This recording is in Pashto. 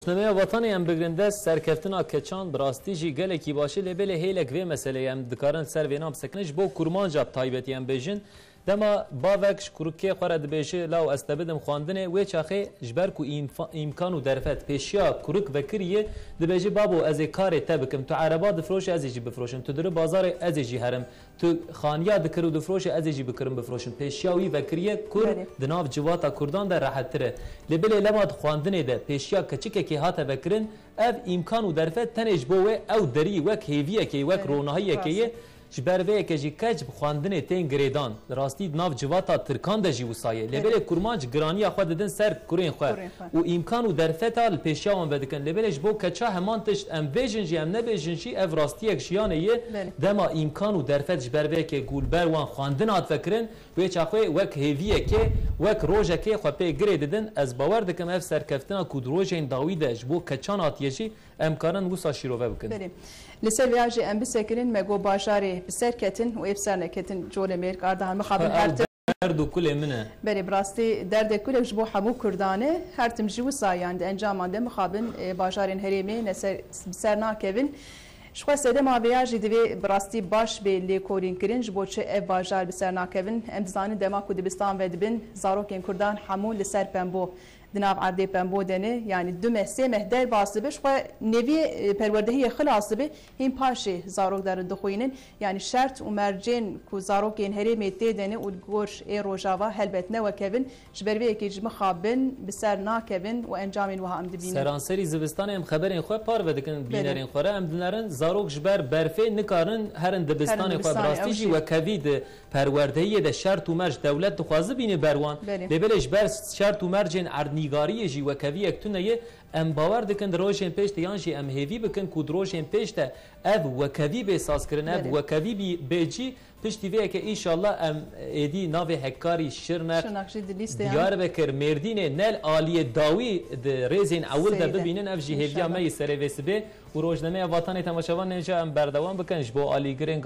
نمه وطنی ام بگرنده سرکفتنا کچان براستی جی گلکی باشه لبل هیلک و مسئله ام دکارن سر وینام سکنش بو کرمانجا تایبتی ام بیجن دما باوکش کروکی خورد بیشه لاو استبدم خواندنه و چاخه جبر کو امکان و درفت پیشیا کروک وکریه دبیجه بابو از کار تبکم تو عربا دفروش از جی بفروشم تو در بازار از جی هرم تو خانیا دکرو دفروش از جی بکرم بفروشم پیشیاوی وکریه کور دناف جواتا کردان در راحت تره لبل لماد خواندنه ده پیشیا کچیکه که هات بکرن اف امکان و درفت تنج بوه او دری وک هیویه کی وک رونهایه کی جبروه که جی کج بخواندنه تین گریدان راستی ناف جواتا ترکان ده جی وسایه لبل کرمانج گرانی خود ددن سر کرین خو و امکان و درفت ال پیشیاون بدکن لبلش بو کچا همان تشت ام بیجن جی ام نبیجن جی اف راستی یک شیانه یه دما امکان و درفت جبروه که گولبر وان خواندن هات فکرن و چاخو وک هیویه که وک روزه که خو پی گریدن از باور دکم اف سرکفتنا کود روزین داویدش بو کچانات یشی امکانن وسا شیروه بکن لسر ویاجی ام بسکرین مگو باشاری بسرکتن و افسرنکتن جول میر کاردان مخابن درد کل منه بله براستی درد کل جبو حمو کردانه هر تمجیو سایند انجام ده مخابن باشارین هریمی نسر سرنا کوین شخص سده ما ویاجی دوی براستی باش به لیکورین کرین جبو چه اف باشار بسرنا کوین امتزانی دما کو دبستان و دبن زاروکین کردان حمو لسر پنبو دناف عرضه پنبو دنه یعنی دو مهسه مهدر باسبش و نوی پروردهی خلاصبه این پاشه زاروک در دخوینن یعنی شرط و مرجین کو زاروک این هری میته دنه و گورش ای روجاوا هلبت نه و کوین جبروی کی جم خابن بسر نا کوین و انجام و هم دبین سرانسری زوستان ام خبرین خو پار ودکن بینرین خوره ام دنرن زاروک جبر برفه نکارن هرن دبستان خو براستیجی و کوید پروردهی د شرط و مرج دولت خوازه بینه بروان لبلش بر شرط و مرجین نگاری جی وکوی اکتونه ام باور دکن روشن پیشته یانجی ام هیوی بکن کود روشن پیشته اف وکوی به ساز کرن اف وکوی بیجی پشتی وی که ایشالله ام ایدی ناو هکاری شرنق دیار بکر مردین نل آلی داوی ریزین اول ده ببینن اف جی هیویا می سرویس به و روزنامه وطن تماشاوان نجا ام بردوام بکنش با آلی گرین